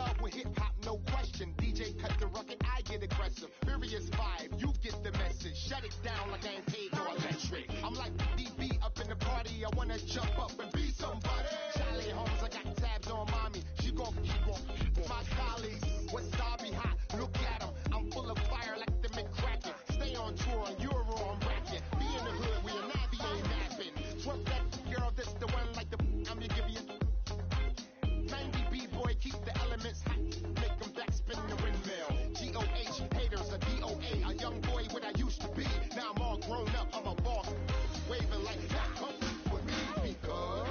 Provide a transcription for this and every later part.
love with hip-hop, no question. DJ cut the record, I get aggressive. Furious 5, you get the message. Shut it down like I ain't paid no electric. I'm like DB up in the party, I wanna jump up and be somebody. Charlie Holmes, I got tabs on mommy. She gon' my colleagues, wasabi hot, look at them. I'm full of fire like the McCracken. Stay on tour, you're on racket. Be in the hood where your nabby ain't napping. Twerk that girl, this the one like the I'm gonna give you 90 B-boy, keep the elements hot. Make them back spin the windmill. G-O-H, haters, a D-O-A. A young boy what I used to be. Now I'm all grown up, I'm a boss. Waving like that, come with me because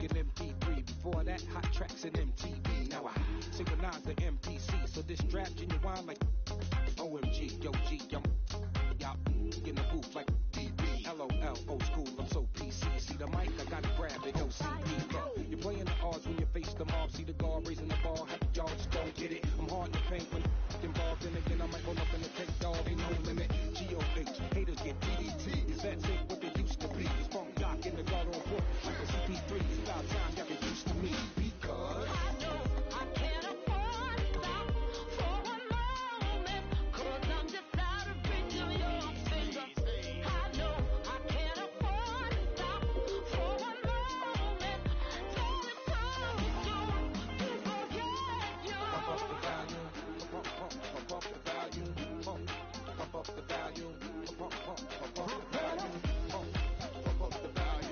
MP3 before that, hot tracks and MTV. Now I synchronize the MPC, so this strap genuine like OMG, yo G, yo, y'all in the booth like BB. LOL, old school, I'm so PC. See the mic, I gotta grab it, OCP. You're playing the odds when you face the mob. See the guard raising the ball, half y'all just don't get it. I'm hard to paint when involved, and again I might roll up in the tank, dog, ain't no limit. GOH, haters get DDT. Is that ain't what they used to be? It's funk doc in the guard on foot, like a CP3. It's about time y'all get used to me because I know I can't afford to stop for one moment, cause I'm just out of reach of your fingers. I know I can't afford to stop for one moment, till it's time to forget you. Pump up the volume, pump up the volume, pump up the volume, pump up the volume, pump up the volume.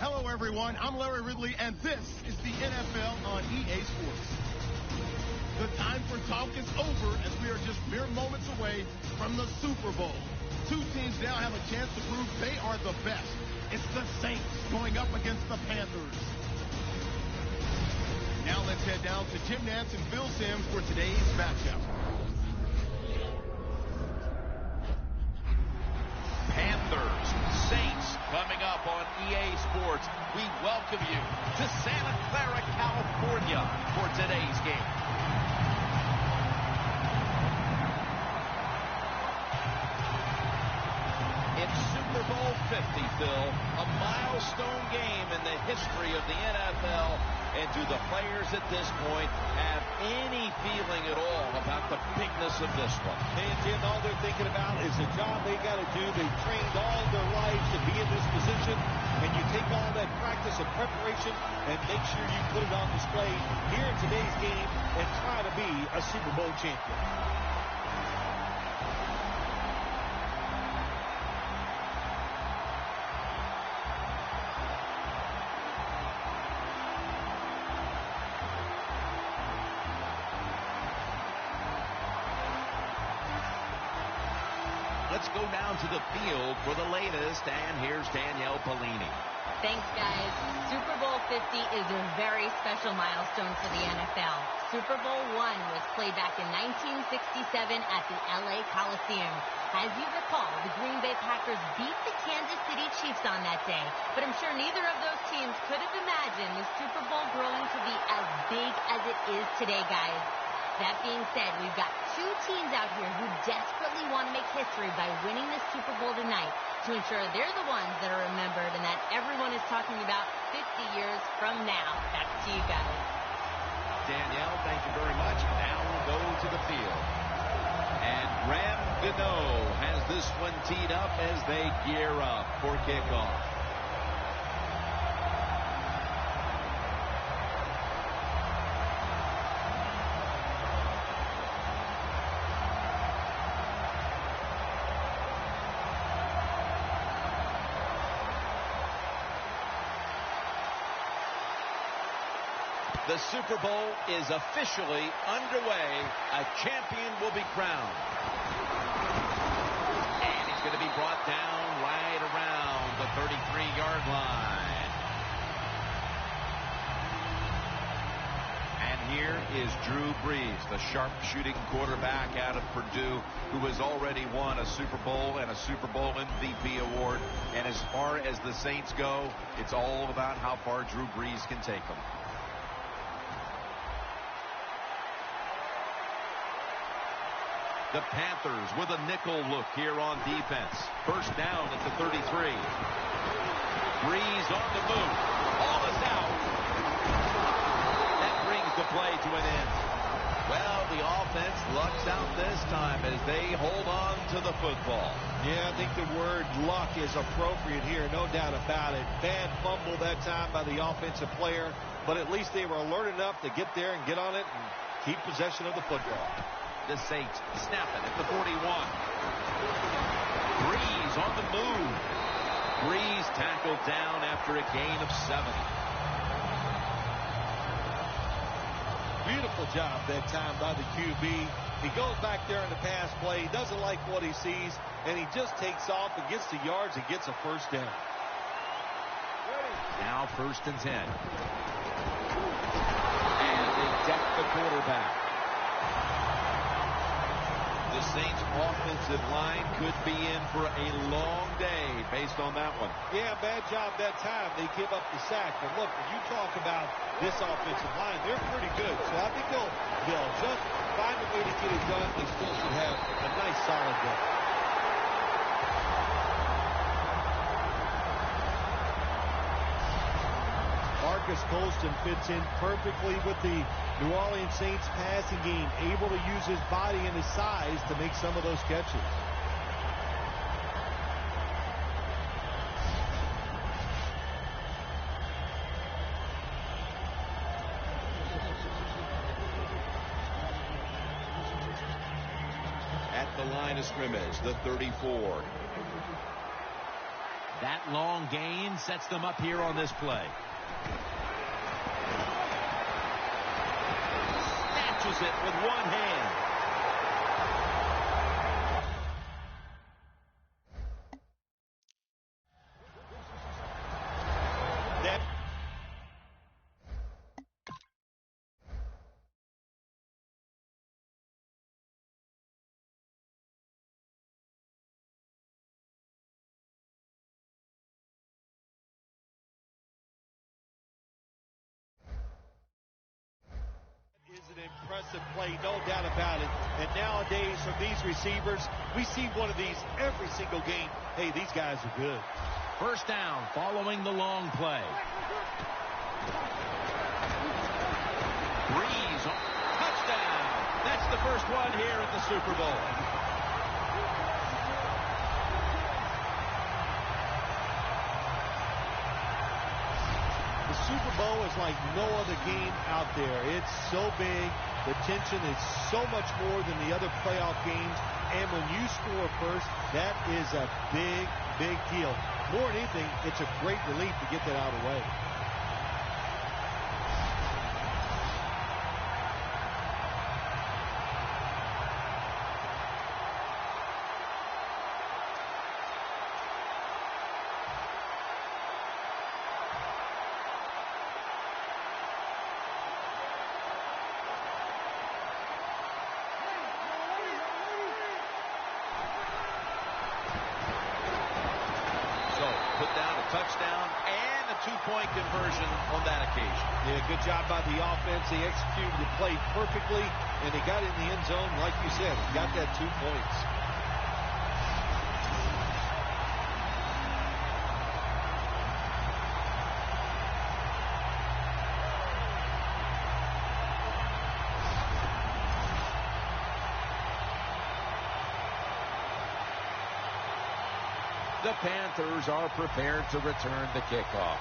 Hello, everyone. I'm Larry Ridley, and this is the NFL on EA Sports. The time for talk is over as we are just mere moments away from the Super Bowl. Two teams now have a chance to prove they are the best. It's the Saints going up against the Panthers. Now let's head down to Jim Nantz and Phil Simms for today's matchup. Panthers, Saints coming up on EA Sports. We welcome you to Santa Clara, California for today's game. It's Super Bowl 50, Phil, a milestone game in the history of the NFL. And do the players at this point have any feeling at all about the bigness of this one? And Jim, all they're thinking about is the job they got to do. They've trained all their lives to be in this position, and you take all that practice and preparation and make sure you put it on display here in today's game and try to be a Super Bowl champion. Let's go down to the field for the latest, and here's Danielle Bellini. Thanks, guys. Super Bowl 50 is a very special milestone for the NFL. Super Bowl I was played back in 1967 at the LA Coliseum. As you recall, the Green Bay Packers beat the Kansas City Chiefs on that day, but I'm sure neither of those teams could have imagined the Super Bowl growing to be as big as it is today, guys. That being said, we've got two teams out here who desperately want to make history by winning this Super Bowl tonight to ensure they're the ones that are remembered and that everyone is talking about 50 years from now. Back to you guys. Danielle, thank you very much. Now we'll go to the field. And Graham Gano has this one teed up as they gear up for kickoff. The Super Bowl is officially underway. A champion will be crowned. And he's going to be brought down last is Drew Brees, the sharp-shooting quarterback out of Purdue, who has already won a Super Bowl and a Super Bowl MVP award. And as far as the Saints go, it's all about how far Drew Brees can take them. The Panthers with a nickel look here on defense. First down at the 33. Brees on the move. All is out. That brings the play to an end. Well, the offense lucks out this time as they hold on to the football. Yeah, I think the word luck is appropriate here, no doubt about it. Bad fumble that time by the offensive player, but at least they were alert enough to get there and get on it and keep possession of the football. The Saints snap it at the 41. Brees on the move. Brees tackled down after a gain of 7. Beautiful job that time by the QB. He goes back there in the pass play, doesn't like what he sees, and he just takes off and gets the yards and gets a first down. Now 1st and 10. And they deck the quarterback. The Saints offensive line could be in for a long day based on that one. Yeah, bad job that time. They give up the sack. But look, when you talk about this offensive line, they're pretty good. So I think they'll just find a way to get it done. They still should have a nice solid day. Marcus Colston fits in perfectly with the New Orleans Saints passing game, able to use his body and his size to make some of those catches. At the line of scrimmage, the 34. That long gain sets them up here on this play. Snatches it with one hand. Is an impressive play, no doubt about it. And nowadays, from these receivers, we see one of these every single game. Hey, these guys are good. First down following the long play. Brees, touchdown. That's the first one here at the Super Bowl. The Super Bowl is like no other game out there. It's so big. The tension is so much more than the other playoff games. And when you score first, that is a big, big deal. More than anything, it's a great relief to get that out of the way. Touchdown and a two-point conversion on that occasion. Yeah, good job by the offense. They executed the play perfectly, and they got in the end zone, like you said, got that 2 points. The Panthers are prepared to return the kickoff.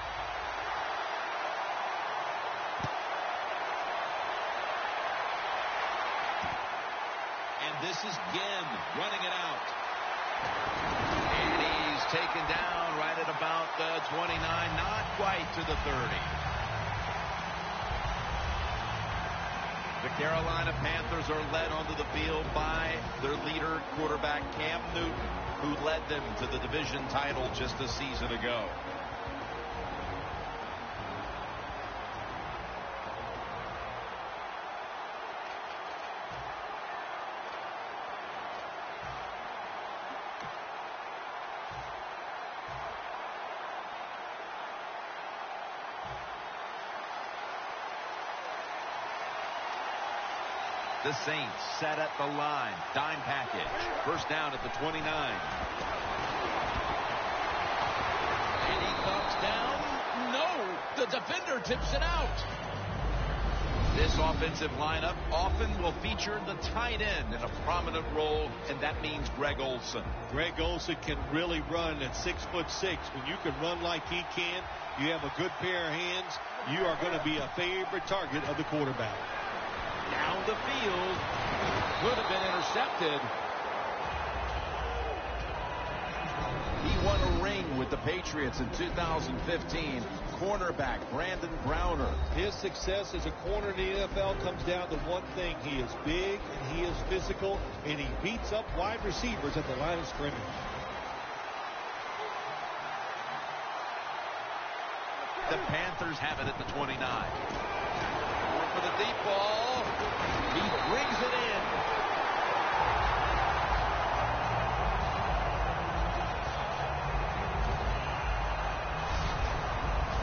And this is Ginn running it out. And he's taken down right at about 29, not quite to the 30. The Carolina Panthers are led onto the field by their leader, quarterback Cam Newton, who led them to the division title just a season ago. The Saints set at the line. Dime package. First down at the 29. And he comes down. No! The defender tips it out. This offensive lineup often will feature the tight end in a prominent role, and that means Greg Olsen. Greg Olsen can really run at 6'6". When you can run like he can, you have a good pair of hands, you are going to be a favorite target of the quarterback. Down the field. Could have been intercepted. He won a ring with the Patriots in 2015. Cornerback Brandon Browner. His success as a corner in the NFL comes down to one thing. He is big, and he is physical, and he beats up wide receivers at the line of scrimmage. The Panthers have it at the 29. For the deep ball. He brings it in.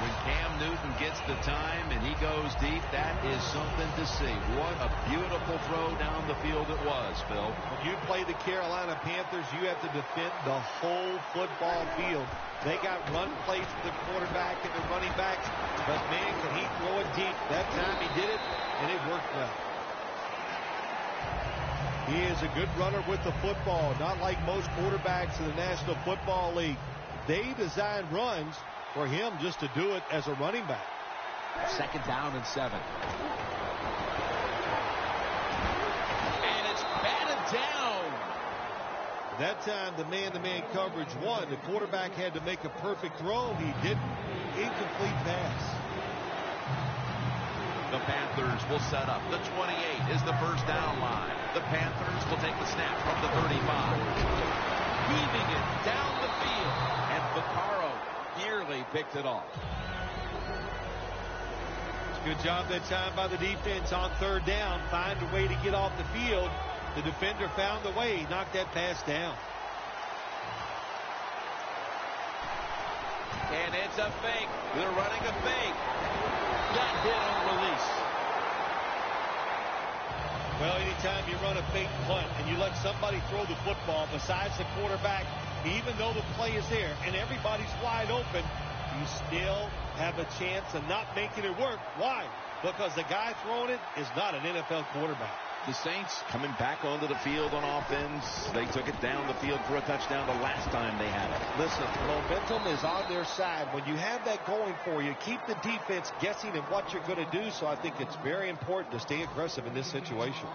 When Cam Newton gets the time and he goes deep, that is something to see. What a beautiful throw down the field it was, Phil. When you play the Carolina Panthers, you have to defend the whole football field. They got run plays for the quarterback and the running backs, but man, can he throw it deep. That time he did it, and it worked well. He is a good runner with the football, not like most quarterbacks in the National Football League. They design runs for him just to do it as a running back. Second down and 7. And it's batted down. That time, the man-to-man coverage won. The quarterback had to make a perfect throw. He didn't. Incomplete pass. The Panthers will set up. The 28 is the first down line. The Panthers will take the snap from the 35. Heaving it down the field. And Vaccaro nearly picked it off. Good job that time by the defense on third down. Find a way to get off the field. The defender found the way. He knocked that pass down. And it's a fake. They're running a fake. Got hit on release. Well, anytime you run a fake punt and you let somebody throw the football besides the quarterback, even though the play is there and everybody's wide open, you still have a chance of not making it work. Why? Because the guy throwing it is not an NFL quarterback. The Saints coming back onto the field on offense. They took it down the field for a touchdown the last time they had it. Listen, momentum is on their side. When you have that going for you, keep the defense guessing at what you're going to do. So I think it's very important to stay aggressive in this situation.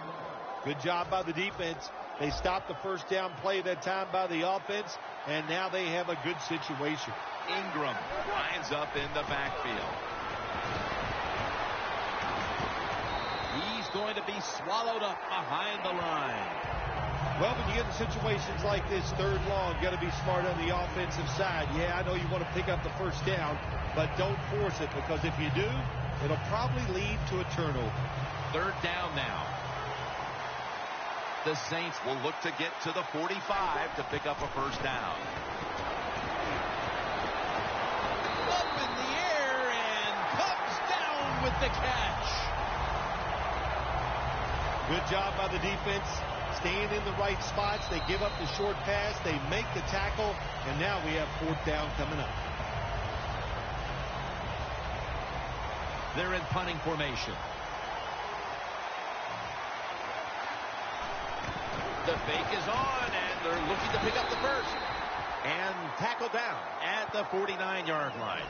Good job by the defense. They stopped the first down play that time by the offense, and now they have a good situation. Ingram lines up in the backfield. He's going to be swallowed up behind the line. Well, when you get in situations like this, third long, got to be smart on the offensive side. Yeah, I know you want to pick up the first down, but don't force it, because if you do, it'll probably lead to a turnover. Third down now. The Saints will look to get to the 45 to pick up a first down. Up in the air and comes down with the catch. Good job by the defense, staying in the right spots. They give up the short pass. They make the tackle, and now we have fourth down coming up. They're in punting formation. The fake is on, and they're looking to pick up the first. And tackle down at the 49-yard line.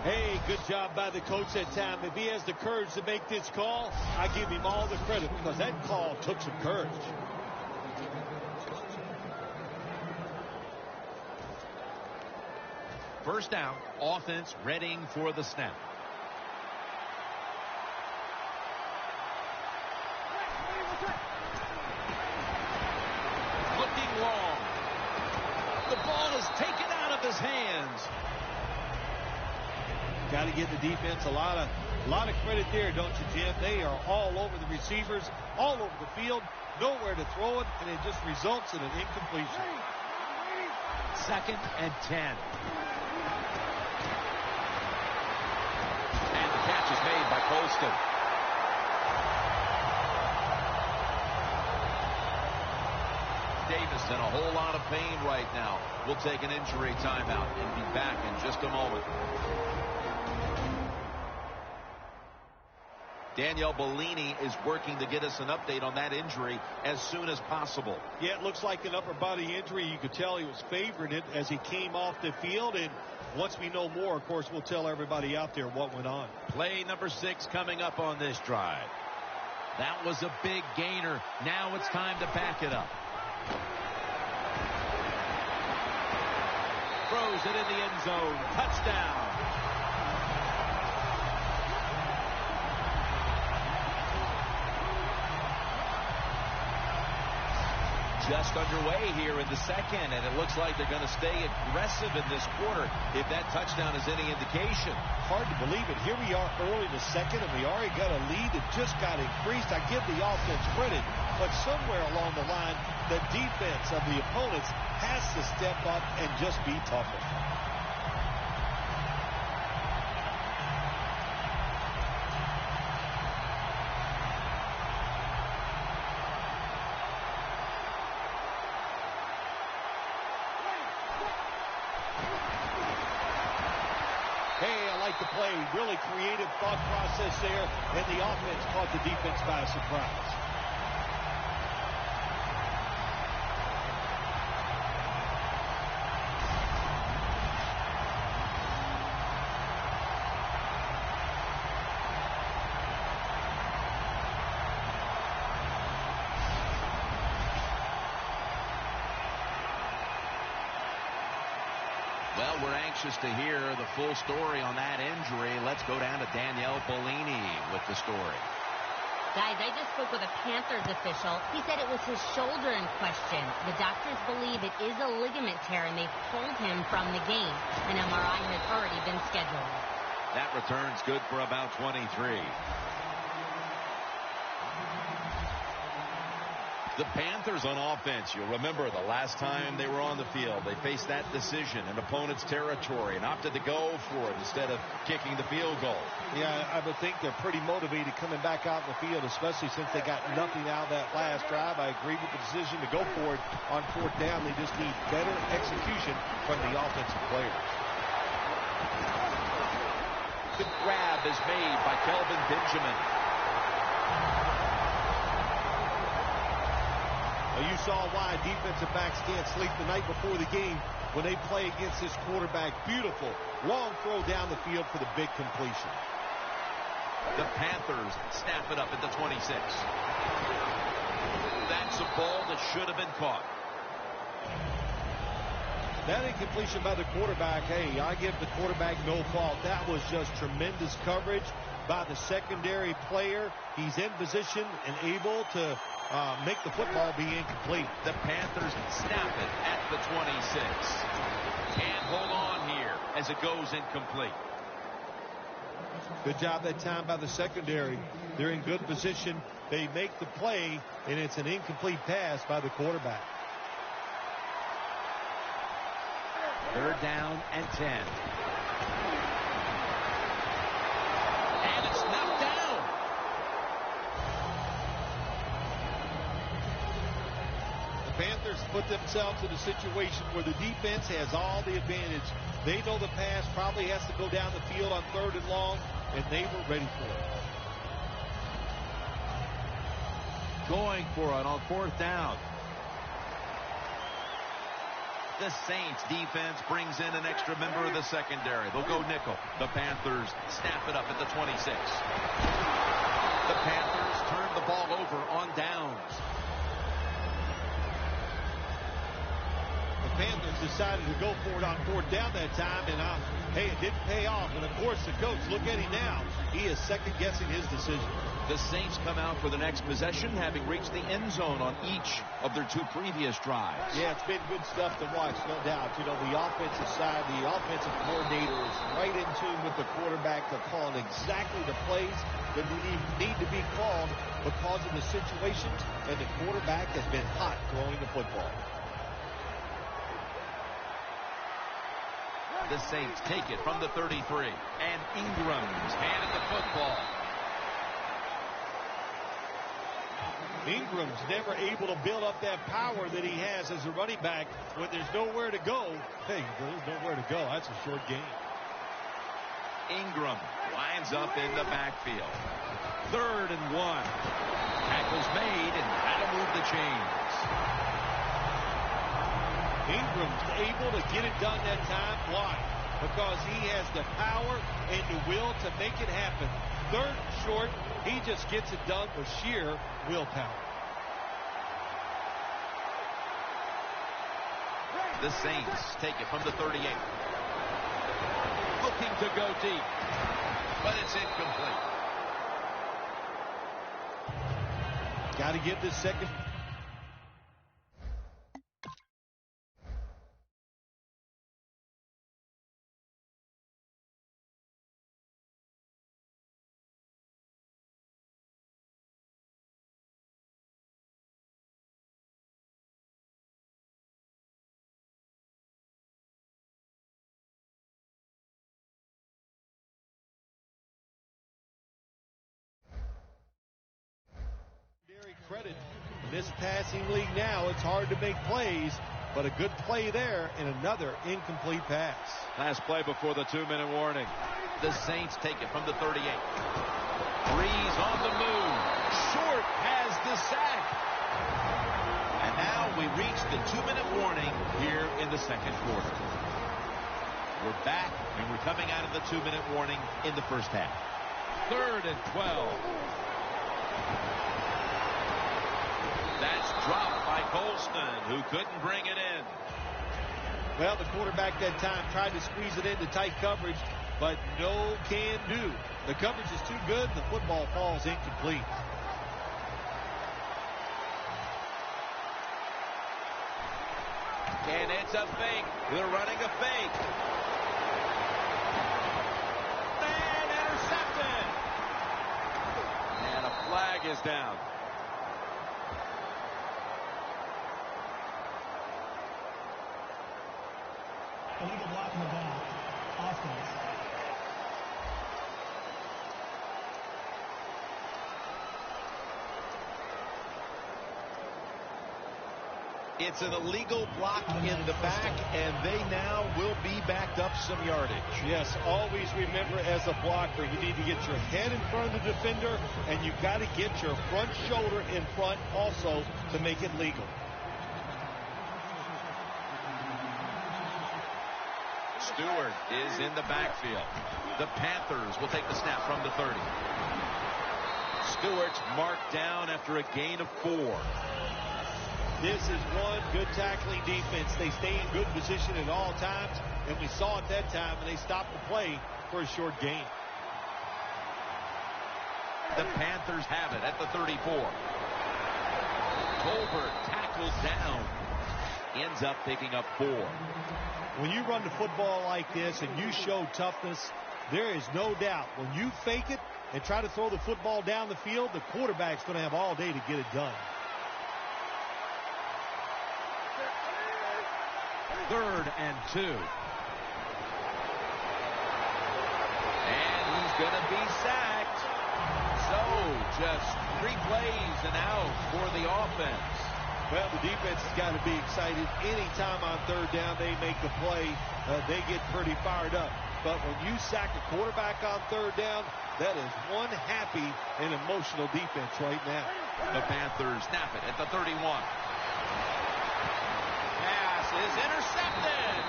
Hey, good job by the coach that time. If he has the courage to make this call, I give him all the credit, because that call took some courage. First down, offense readying for the snap. Looking long. The ball is taken out of his hands. Got to give the defense a lot of credit there, don't you, Jim? They are all over the receivers, all over the field, nowhere to throw it, and it just results in an incompletion. Second and 10. And the catch catch is made by Colston. Davis in a whole lot of pain right now. We'll take an injury timeout and be back in just a moment. Danielle Bellini is working to get us an update on that injury as soon as possible. Yeah, it looks like an upper body injury. You could tell he was favoring it as he came off the field. And once we know more, of course, we'll tell everybody out there what went on. Play number 6 coming up on this drive. That was a big gainer. Now it's time to back it up. Throws it in the end zone. Touchdown. Just underway here in the second, and it looks like they're going to stay aggressive in this quarter if that touchdown is any indication. Hard to believe it. Here we are early in the second, and we already got a lead that just got increased. I give the offense credit, but somewhere along the line, the defense of the opponents has to step up and just be tougher. The play, really creative thought process there, and the offense caught the defense by surprise. Well, we're anxious to hear the full story on that injury. Let's go down to Danielle Bellini with the story. Guys, I just spoke with a Panthers official. He said it was his shoulder in question. The doctors believe it is a ligament tear, and they've pulled him from the game. An MRI has already been scheduled. That return's good for about 23. The Panthers on offense, you'll remember the last time they were on the field, they faced that decision in opponent's territory and opted to go for it instead of kicking the field goal. Yeah, I would think they're pretty motivated coming back out in the field, especially since they got nothing out of that last drive. I agree with the decision to go for it on 4th down. They just need better execution from the offensive players. The grab is made by Kelvin Benjamin. Well, you saw why defensive backs can't sleep the night before the game when they play against this quarterback. Beautiful long throw down the field for the big completion. The Panthers snap it up at the 26. That's a ball that should have been caught. That incompletion by the quarterback, hey, I give the quarterback no fault. That was just tremendous coverage by the secondary player. He's in position and able to make the football be incomplete. The Panthers snap it at the 26. Can't hold on here as it goes incomplete. Good job that time by the secondary. They're in good position. They make the play, and it's an incomplete pass by the quarterback. 3rd down and 10. And it's knocked down. Panthers put themselves in a situation where the defense has all the advantage. They know the pass probably has to go down the field on 3rd and long, and they were ready for it. Going for it on 4th down. The Saints defense brings in an extra member of the secondary. They'll go nickel. The Panthers snap it up at the 26. The Panthers turn the ball over on downs. Panthers decided to go for it on 4th down that time, and hey, it didn't pay off. And of course, the coach, look at him now. He is second-guessing his decision. The Saints come out for the next possession, having reached the end zone on each of their 2 previous drives. Yeah, it's been good stuff to watch, no doubt. You know, the offensive side, the offensive coordinator is right in tune with the quarterback. They're calling exactly the plays that need to be called because of the situations, and the quarterback has been hot throwing the football. The Saints take it from the 33. And Ingram's handed the football. Ingram's never able to build up that power that he has as a running back when there's nowhere to go. Hey, there's nowhere to go. That's a short game. Ingram lines up in the backfield. 3rd and 1. Tackle's made, and that'll move the chains. Ingram's able to get it done that time. Why? Because he has the power and the will to make it happen. 3rd and short, he just gets it done with sheer willpower. The Saints take it from the 38. Looking to go deep, but it's incomplete. Got to get this second. Credit in this passing league now, it's hard to make plays, but a good play there and another incomplete pass. Last play before the 2-minute warning. The Saints take it from the 38. Breeze on the move. Short has the sack. And now we reach the 2-minute warning here in the second quarter. We're back, and we're coming out of the 2-minute warning in the first half. 3rd and 12. That's dropped by Colston, who couldn't bring it in. Well, the quarterback that time tried to squeeze it into tight coverage, but no can do. The coverage is too good, and the football falls incomplete. And it's a fake. They're running a fake. And intercepted. And a flag is down. Illegal blocking the ball. Offense. It's an illegal block in the back, and they now will be backed up some yardage. Yes, always remember as a blocker, you need to get your head in front of the defender, and you've got to get your front shoulder in front also to make it legal. Stewart is in the backfield. The Panthers will take the snap from the 30. Stewart's marked down after a gain of 4. This is one good tackling defense. They stay in good position at all times, and we saw it that time, and they stopped the play for a short gain. The Panthers have it at the 34. Colbert tackled down. Ends up picking up 4. When you run the football like this and you show toughness, there is no doubt when you fake it and try to throw the football down the field, the quarterback's going to have all day to get it done. 3rd and 2. And he's going to be sacked. So just 3 plays and out for the offense. Well, the defense has got to be excited. Anytime on 3rd down they make a play, they get pretty fired up. But when you sack a quarterback on 3rd down, that is one happy and emotional defense right now. The Panthers snap it at the 31. Pass is intercepted.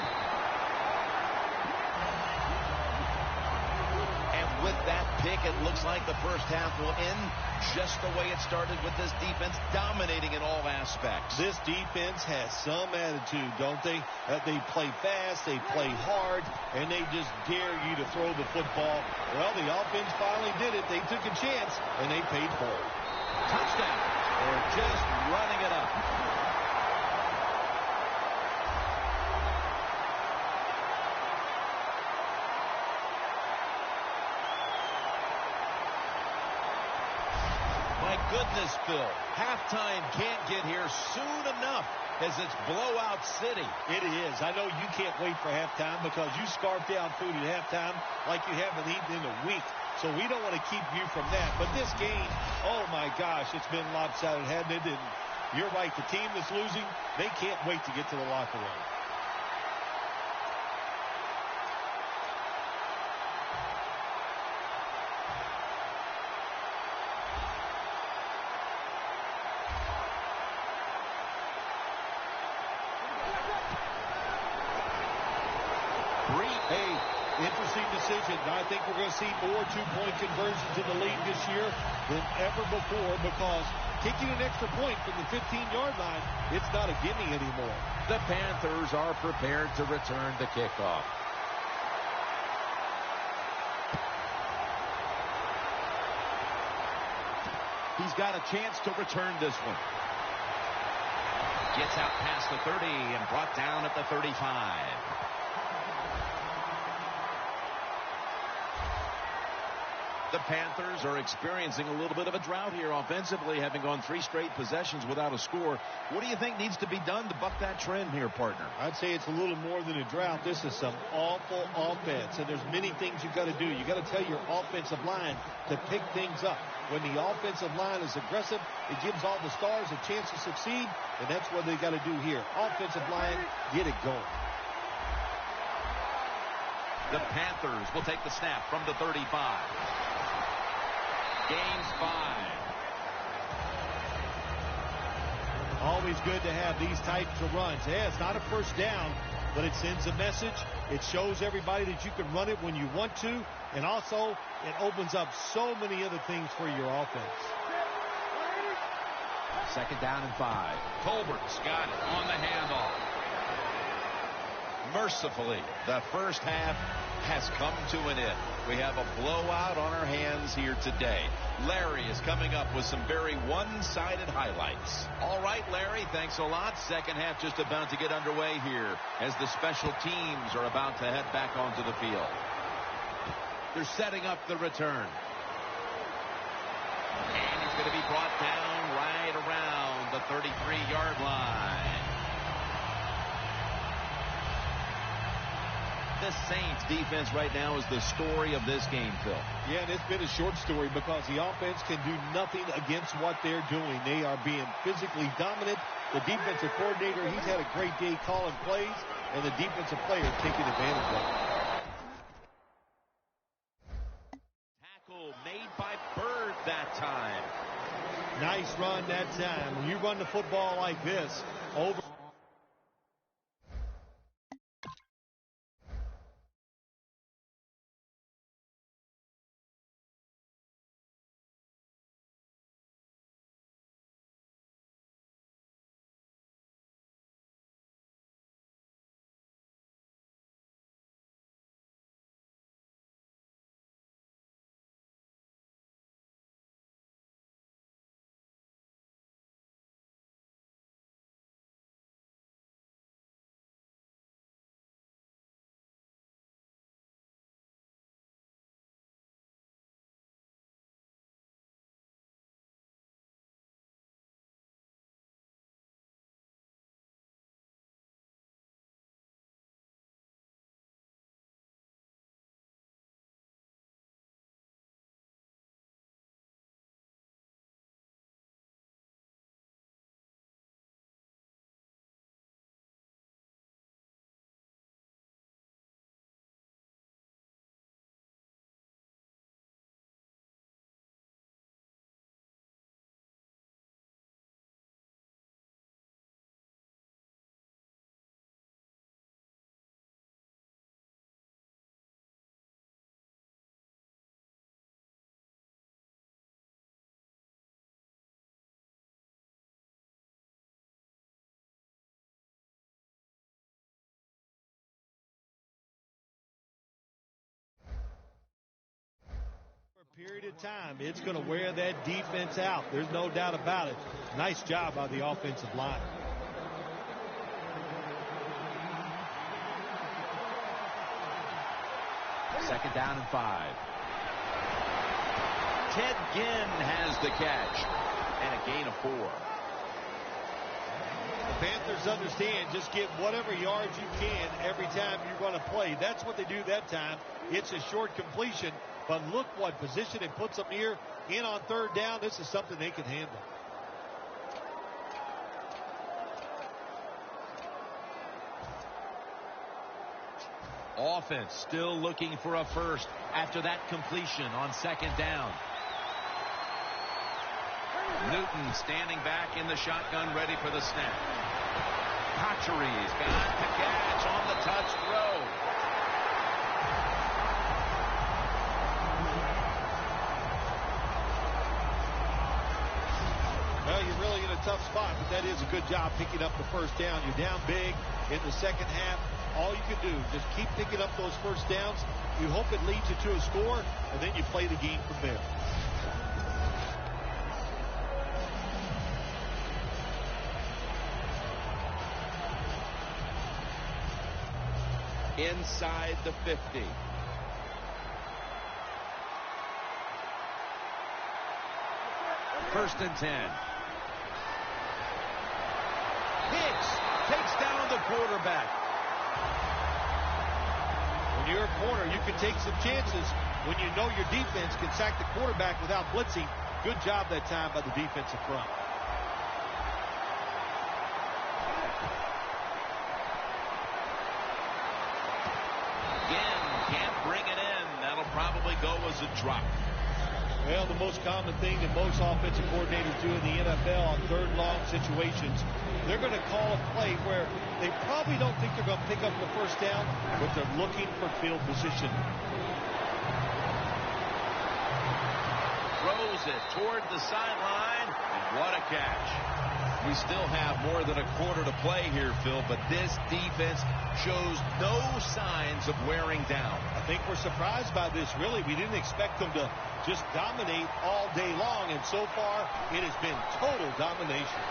And with that pick, it looks like the first half will end just the way it started, with this defense dominating in all aspects. This defense has some attitude, don't they? They play fast, they play hard, and they just dare you to throw the football. Well, the offense finally did it. They took a chance, and they paid for it. Touchdown. They're just running it up. goodness, Phil. Halftime can't get here soon enough as it's blowout city. It is. I know you can't wait for halftime because you scarf down food at halftime like you haven't eaten in a week. So we don't want to keep you from that. But this game, oh my gosh, it's been lopsided, hasn't it? And you're right. The team that's losing, they can't wait to get to the locker room. Hey, interesting decision. I think we're going to see more two-point conversions in the league this year than ever before because kicking an extra point from the 15-yard line, it's not a gimme anymore. The Panthers are prepared to return the kickoff. He's got a chance to return this one. Gets out past the 30 and brought down at the 35. The Panthers are experiencing a little bit of a drought here offensively, having gone 3 straight possessions without a score. What do you think needs to be done to buck that trend here, partner? I'd say it's a little more than a drought. This is some awful offense, and there's many things you got to do. You got to tell your offensive line to pick things up. When the offensive line is aggressive, it gives all the stars a chance to succeed, and that's what they got to do here. Offensive line, get it going. The Panthers will take the snap from the 35. Gains 5. Always good to have these types of runs. Yeah, it's not a first down, but it sends a message. It shows everybody that you can run it when you want to, and also it opens up so many other things for your offense. 2nd down and 5. Colbert's got it on the handoff. Mercifully, the first half has come to an end. We have a blowout on our hands here today. Larry is coming up with some very one-sided highlights. All right, Larry, thanks a lot. Second half just about to get underway here as the special teams are about to head back onto the field. They're setting up the return. And he's going to be brought down right around the 33-yard line. The Saints defense right now is the story of this game, Phil. Yeah, and it's been a short story because the offense can do nothing against what they're doing. They are being physically dominant. The defensive coordinator, he's had a great day calling plays, and the defensive players taking advantage of it. Tackle made by Bird that time. Nice run that time. When you run the football like this, over. Period of time, it's going to wear that defense out. There's no doubt about it. Nice job by the offensive line. Second down and 5. Ted Ginn has the catch. and a gain of 4. The Panthers understand just get whatever yards you can every time you're going to play. That's what they do that time. It's a short completion, but look what position it puts them here in on third down. This is something they can handle. Offense still looking for a first after that completion on second down. Newton standing back in the shotgun, ready for the snap. Patchery's got the catch on the touch throw. Well, you're really in a tough spot, but that is a good job picking up the first down. You're down big in the second half. All you can do, just keep picking up those first downs. You hope it leads you to a score, and then you play the game from there. Inside the 50. First and 10. Hicks takes down the quarterback. When you're a corner, you can take some chances when you know your defense can sack the quarterback without blitzing. Good job that time by the defensive front. Again, can't bring it in. That'll probably go as a drop. Well, the most common thing that most offensive coordinators do in the NFL on third long situations, they're going to call a play where they probably don't think they're going to pick up the first down, but they're looking for field position. Throws it toward the sideline, and what a catch. We still have more than a quarter to play here, Phil, but this defense shows no signs of wearing down. I think we're surprised by this, really. We didn't expect them to just dominate all day long, and so far it has been total domination.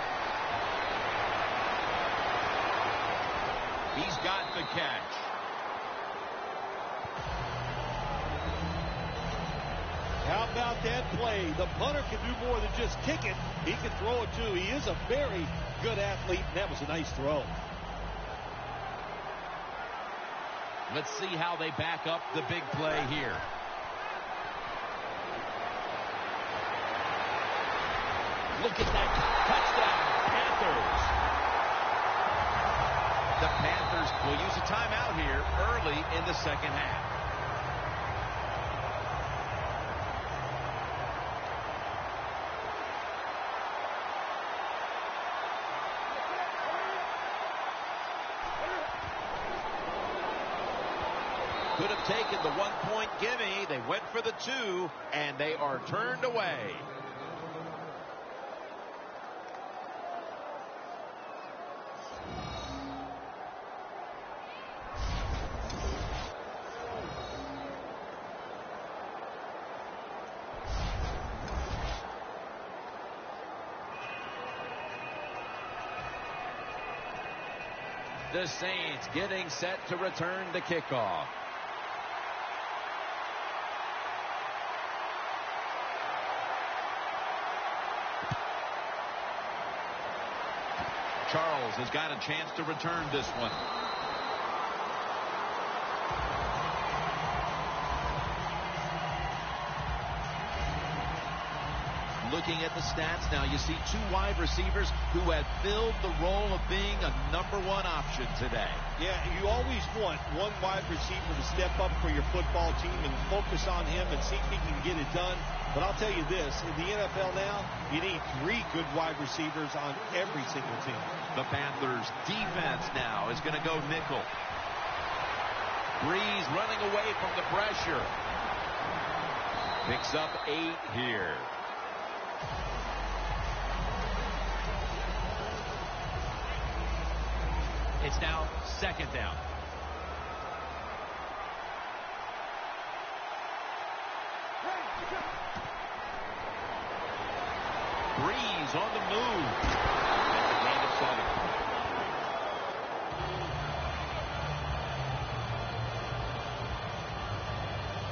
He's got the catch. How about that play? The punter can do more than just kick it. He can throw it, too. He is a very good athlete, and that was a nice throw. Let's see how they back up the big play here. Look at that touchdown, Panthers. The Panthers will use a timeout here early in the second half. Could have taken the 1-point gimme. They went for the 2, and they are turned away. The Saints getting set to return the kickoff. Charles has got a chance to return this one. Looking at the stats now, you see 2 wide receivers who have filled the role of being a #1 option today. Yeah, you always want one wide receiver to step up for your football team and focus on him and see if he can get it done. But I'll tell you this, in the NFL now, you need 3 good wide receivers on every single team. The Panthers defense now is going to go nickel. Breeze running away from the pressure. Picks up 8 here. It's now second down. Breeze on the move. That's a gain of 7.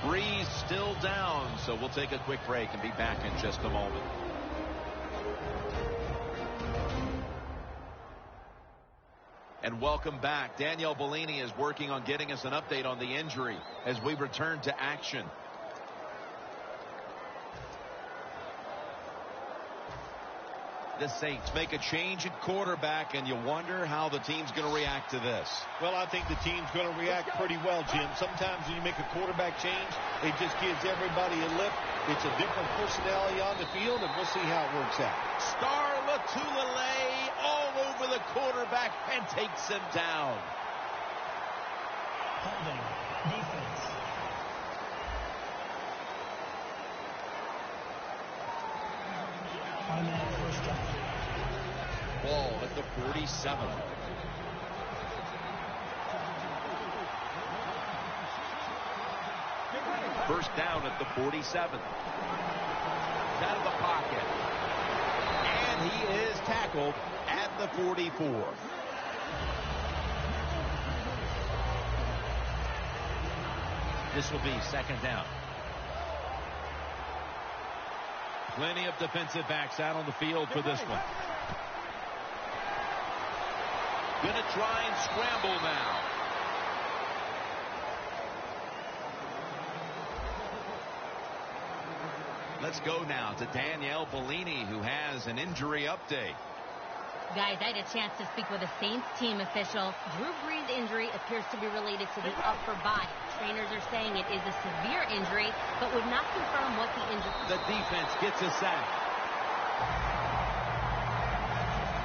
Breeze still down, so we'll take a quick break and be back in just a moment. And welcome back. Danielle Bellini is working on getting us an update on the injury as we return to action. The Saints make a change at quarterback, and you wonder how the team's going to react to this. Well, I think the team's going to react pretty well, Jim. Sometimes when you make a quarterback change, it just gives everybody a lift. It's a different personality on the field, and we'll see how it works out. Star Latulele all over the quarterback and takes him down. Holding. Defense. Automatic first down. Ball at the 47. First down at the 47. Out of the pocket. And he is tackled at the 44. This will be second down. Plenty of defensive backs out on the field for this one. Gonna try and scramble now. Let's go now to Danielle Bellini, who has an injury update. Guys, I had a chance to speak with a Saints team official. Drew Brees' injury appears to be related to the upper body. Trainers are saying it is a severe injury, but would not confirm what the injury is. The defense gets a sack.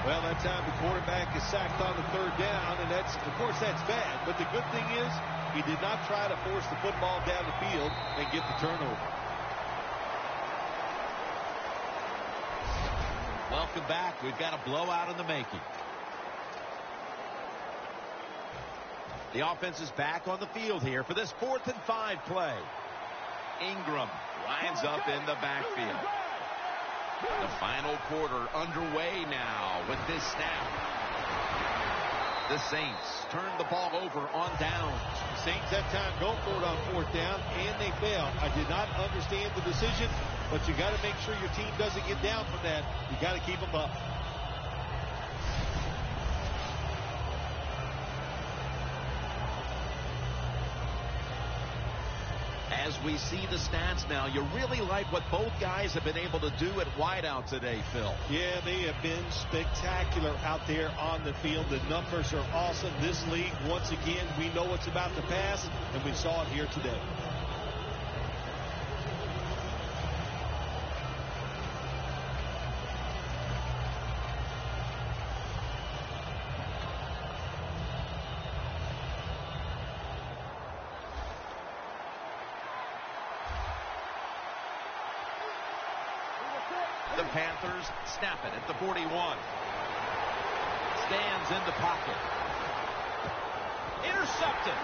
Well, that time the quarterback is sacked on the third down, and that's, of course, that's bad. But the good thing is he did not try to force the football down the field and get the turnover. Welcome back. We've got a blowout in the making. The offense is back on the field here for this 4th and 5 play. Ingram lines up in the backfield. The final quarter underway now with this snap. The Saints turn the ball over on downs. Saints that time go for it on 4th down, and they fail. I did not understand the decision, but you got to make sure your team doesn't get down from that. You got to keep them up. As we see the stats now, you really like what both guys have been able to do at wideout today, Phil. Yeah, they have been spectacular out there on the field. The numbers are awesome. This league, once again, we know it's about to pass, and we saw it here today. The Panthers snap it at the 41. Stands in the pocket. Intercepted.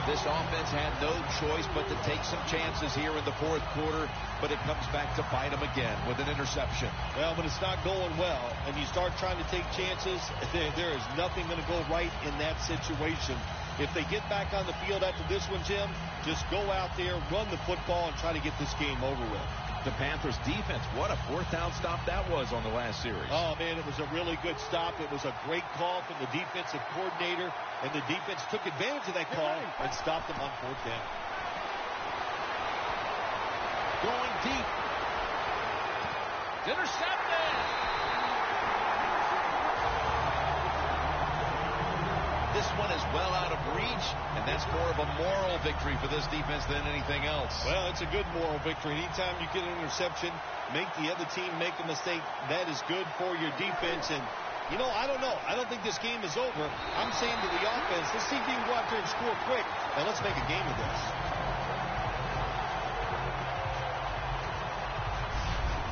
This offense had no choice but to take some chances here in the 4th quarter, but it comes back to bite them again with an interception. Well, when it's not going well and you start trying to take chances, there is nothing going to go right in that situation. If they get back on the field after this one, Jim, just go out there, run the football, and try to get this game over with. The Panthers defense, what a 4th down stop that was on the last series. Oh, man, it was a really good stop. It was a great call from the defensive coordinator, and the defense took advantage of that call and stopped them on 4th down. Going deep. Intercepted. This one is well out of reach, and that's more of a moral victory for this defense than anything else. Well, it's a good moral victory. Anytime you get an interception, make the other team make a mistake, that is good for your defense. And, you know, I don't know. I don't think this game is over. I'm saying to the offense, let's see if you can go out there and score quick, and let's make a game of this.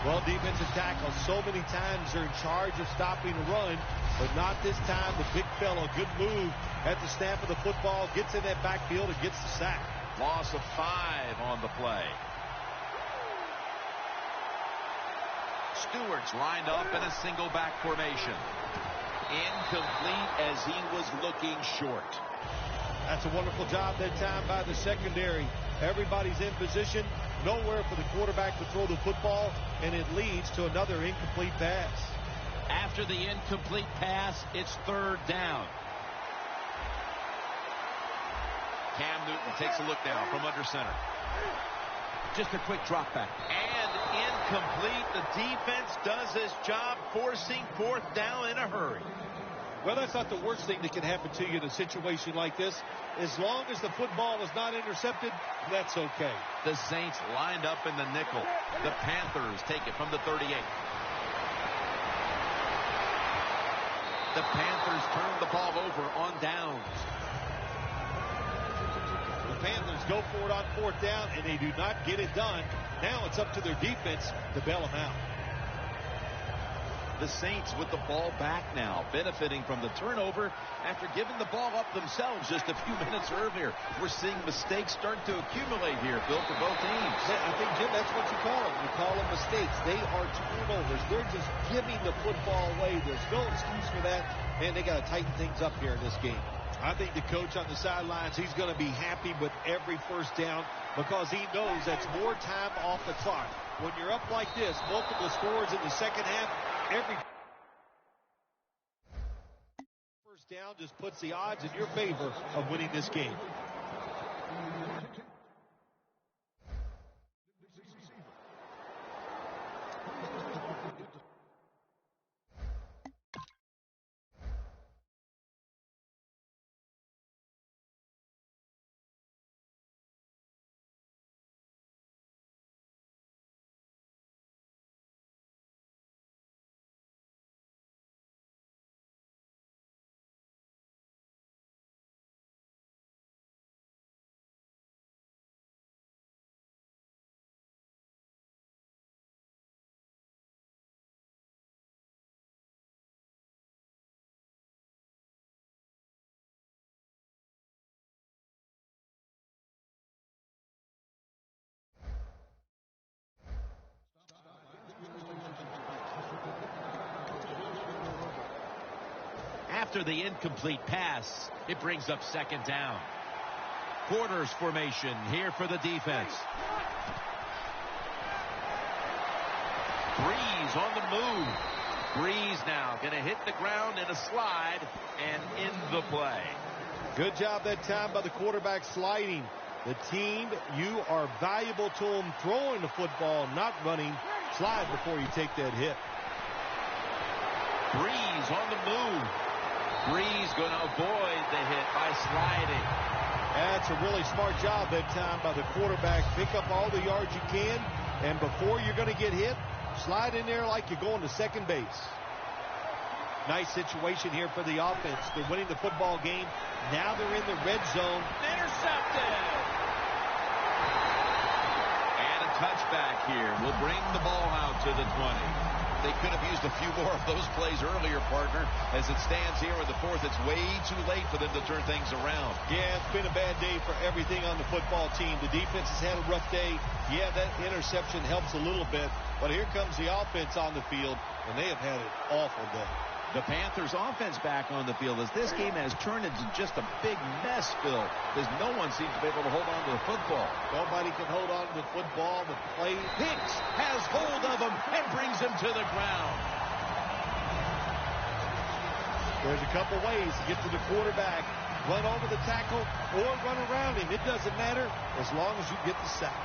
Well, defensive tackle so many times they're in charge of stopping the run, but not this time. The big fella, good move at the snap of the football, gets in that backfield and gets the sack. Loss of 5 on the play. Stewart's lined up in a single back formation. Incomplete as he was looking short. That's a wonderful job that time by the secondary. Everybody's in position. nowhere for the quarterback to throw the football, and it leads to another incomplete pass. After the incomplete pass, it's third down. Cam Newton takes a look now from under center. Just a quick drop back. And incomplete. The defense does its job, forcing fourth down in a hurry. Well, that's not the worst thing that can happen to you in a situation like this. As long as the football is not intercepted, that's okay. The Saints lined up in the nickel. The Panthers take it from the 38. The Panthers turn the ball over on downs. The Panthers go for it on fourth down, and they do not get it done. Now it's up to their defense to bail them out. The Saints with the ball back now, benefiting from the turnover after giving the ball up themselves just a few minutes earlier. We're seeing mistakes start to accumulate here, Bill, for both teams. I think, Jim, that's what you call them. You call them mistakes. They are turnovers. They're just giving the football away. There's no excuse for that, and they got to tighten things up here in this game. I think the coach on the sidelines, he's going to be happy with every first down because he knows that's more time off the clock. When you're up like this, multiple scores in the second half, every first down just puts the odds in your favor of winning this game. After the incomplete pass, it brings up second down. Quarters formation here for the defense. Breeze on the move. Breeze now going to hit the ground in a slide and in the play. Good job that time by the quarterback sliding. The team, you are valuable to them throwing the football, not running. Slide before you take that hit. Breeze on the move. Breeze going to avoid the hit by sliding. That's a really smart job that time by the quarterback. Pick up all the yards you can, and before you're going to get hit, slide in there like you're going to second base. Nice situation here for the offense. They're winning the football game. Now they're in the red zone. Intercepted. And a touchback here will bring the ball out to the 20. They could have used a few more of those plays earlier, partner. As it stands here in the fourth, it's way too late for them to turn things around. Yeah, it's been a bad day for everything on the football team. The defense has had a rough day. Yeah, that interception helps a little bit. But here comes the offense on the field, and they have had an awful day. The Panthers' offense back on the field as this game has turned into just a big mess, Phil, because no one seems to be able to hold on to the football. Nobody can hold on to the football. The play. Hicks has hold of him and brings him to the ground. There's a couple ways to get to the quarterback. Run over the tackle or run around him. It doesn't matter as long as you get the sack.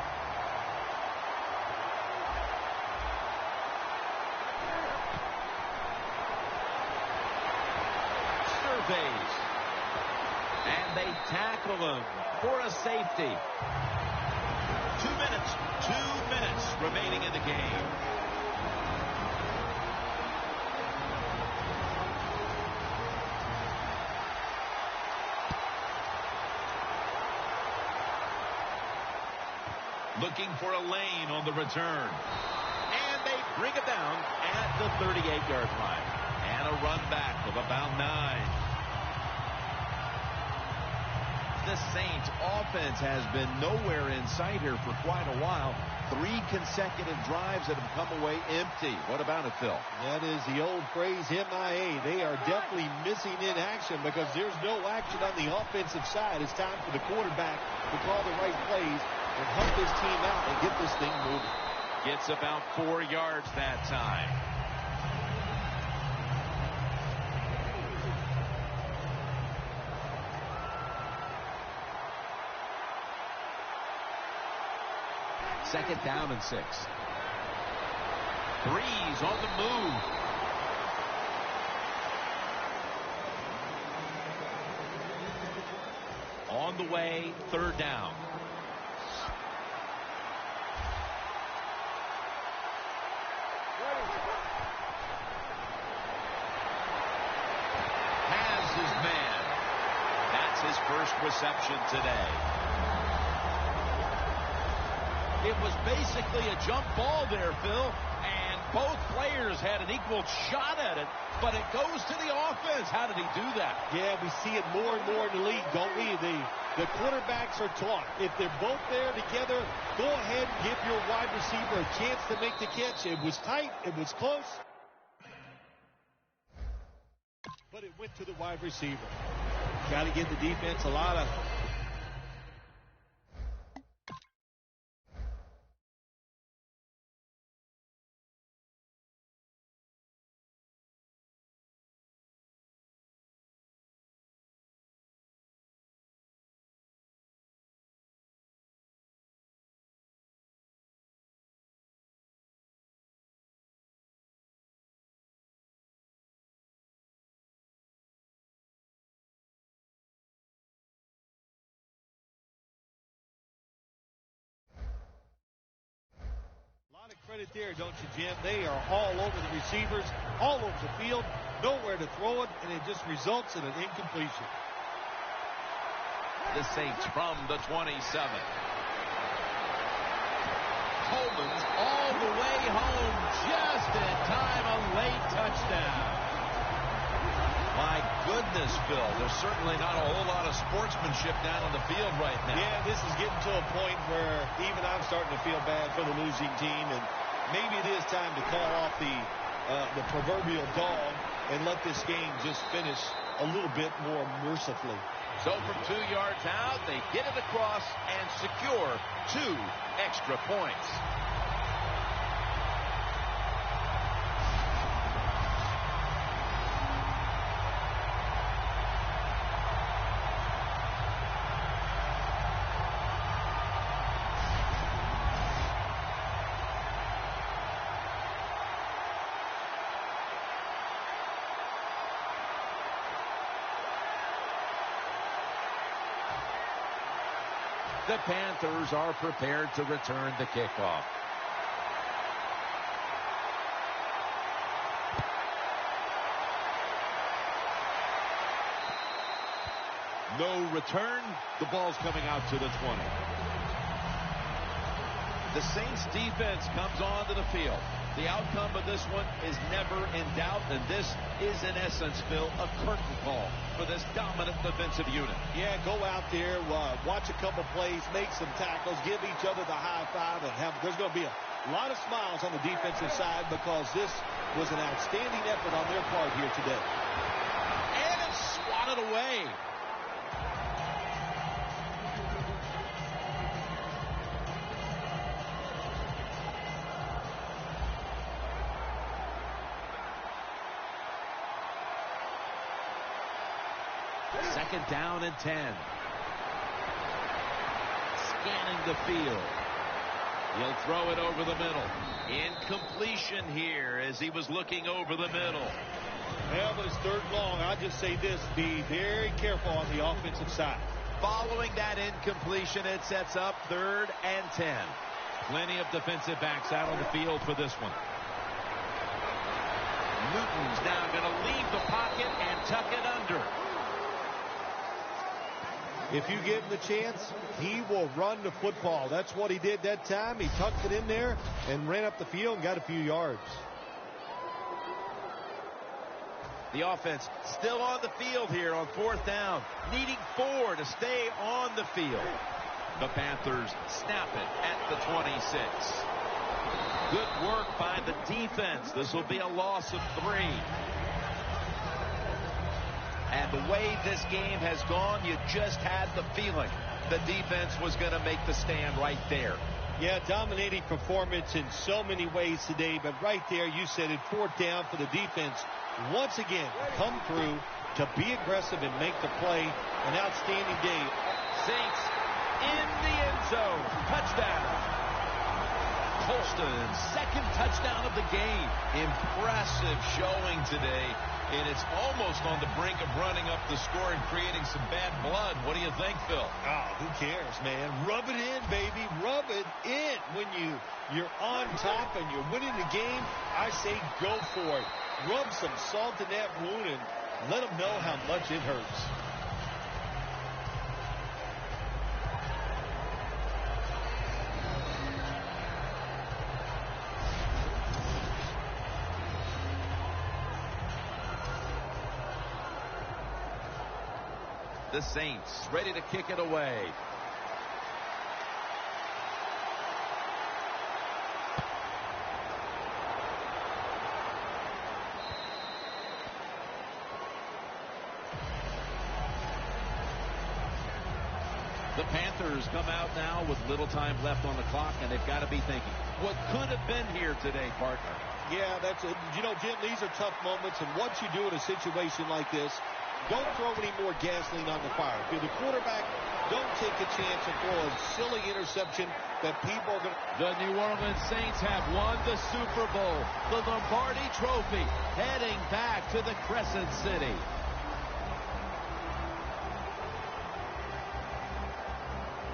And they tackle him for a safety. 2 minutes remaining in the game. Looking for a lane on the return. And they bring it down at the 38-yard line. And a run back of about 9. The Saints offense has been nowhere in sight here for quite a while. 3 consecutive drives that have come away empty. What about it, Phil? That is the old phrase, MIA. They are definitely missing in action because there's no action on the offensive side. It's time for the quarterback to call the right plays and help his team out and get this thing moving. Gets about 4 yards that time. Second down and 6. Breeze on the move. On the way, third down. Has his man. That's his first reception today. It was basically a jump ball there, Phil, and both players had an equal shot at it, but it goes to the offense. How did he do that? Yeah, we see it more and more in the league, don't we? The quarterbacks are taught, if they're both there together, go ahead and give your wide receiver a chance to make the catch. It was tight, it was close, but it went to the wide receiver. Got to give the defense a lot of... credit there, don't you, Jim? They are all over the receivers, all over the field, nowhere to throw it, and it just results in an incompletion. The Saints from the 27. Coleman's all the way home, just in time, a late touchdown. My goodness, Phil, there's certainly not a whole lot of sportsmanship down on the field right now. Yeah, this is getting to a point where even I'm starting to feel bad for the losing team, and maybe it is time to call off the proverbial dog and let this game just finish a little bit more mercifully. So from 2 yards out, they get it across and secure 2 extra points. The Panthers are prepared to return the kickoff. No return. The ball's coming out to the 20. The Saints defense comes onto the field. The outcome of this one is never in doubt, and this is, in essence, Phil, a curtain call for this dominant defensive unit. Yeah, go out there, watch a couple plays, make some tackles, give each other the high five, and there's going to be a lot of smiles on the defensive side because this was an outstanding effort on their part here today. And it's swatted away. Second down and 10. Scanning the field. He'll throw it over the middle. Incompletion here as he was looking over the middle. Well, but it's third long. I'll just say this, be very careful on the offensive side. Following that incompletion, it sets up 3rd and 10. Plenty of defensive backs out on the field for this one. Newton's now going to leave the pocket and tuck it under. If you give him the chance, he will run the football. That's what he did that time. He tucked it in there and ran up the field and got a few yards. The offense still on the field here on 4th down, needing 4 to stay on the field. The Panthers snap it at the 26. Good work by the defense. This will be a loss of 3. And the way this game has gone, you just had the feeling the defense was going to make the stand right there. Yeah, dominating performance in so many ways today, but right there, you said it, fourth down for the defense. Once again, come through to be aggressive and make the play. An outstanding day. Saints in the end zone. Touchdown. Colston's second touchdown of the game. Impressive showing today, and it's almost on the brink of running up the score and creating some bad blood. What do you think, Phil? Oh, who cares, man? Rub it in, baby. Rub it in. When you're on top and you're winning the game, I say go for it. Rub some salt in that wound and let them know how much it hurts. The Saints ready to kick it away. The Panthers come out now with little time left on the clock, and they've got to be thinking, what could have been here today, partner? Yeah, that's it. You know, Jim, these are tough moments, and what you do in a situation like this, don't throw any more gasoline on the fire. If you're the quarterback, don't take a chance and throw a silly interception that people are going to... The New Orleans Saints have won the Super Bowl, the Lombardi Trophy, heading back to the Crescent City.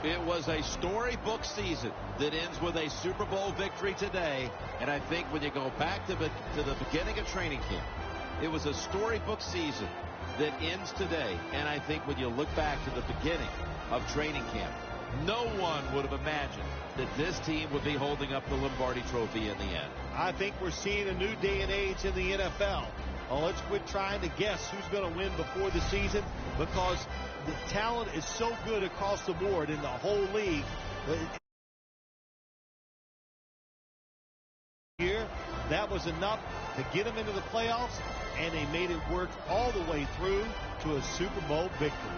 It was a storybook season that ends with a Super Bowl victory today, and I think when you go back to the beginning of training camp, it was a storybook season that ends today, and I think when you look back to the beginning of training camp, no one would have imagined that this team would be holding up the Lombardi Trophy in the end. I think we're seeing a new day and age in the NFL. Well, let's quit trying to guess who's going to win before the season, because the talent is so good across the board in the whole league. Here, that was enough to get them into the playoffs, and they made it work all the way through to a Super Bowl victory.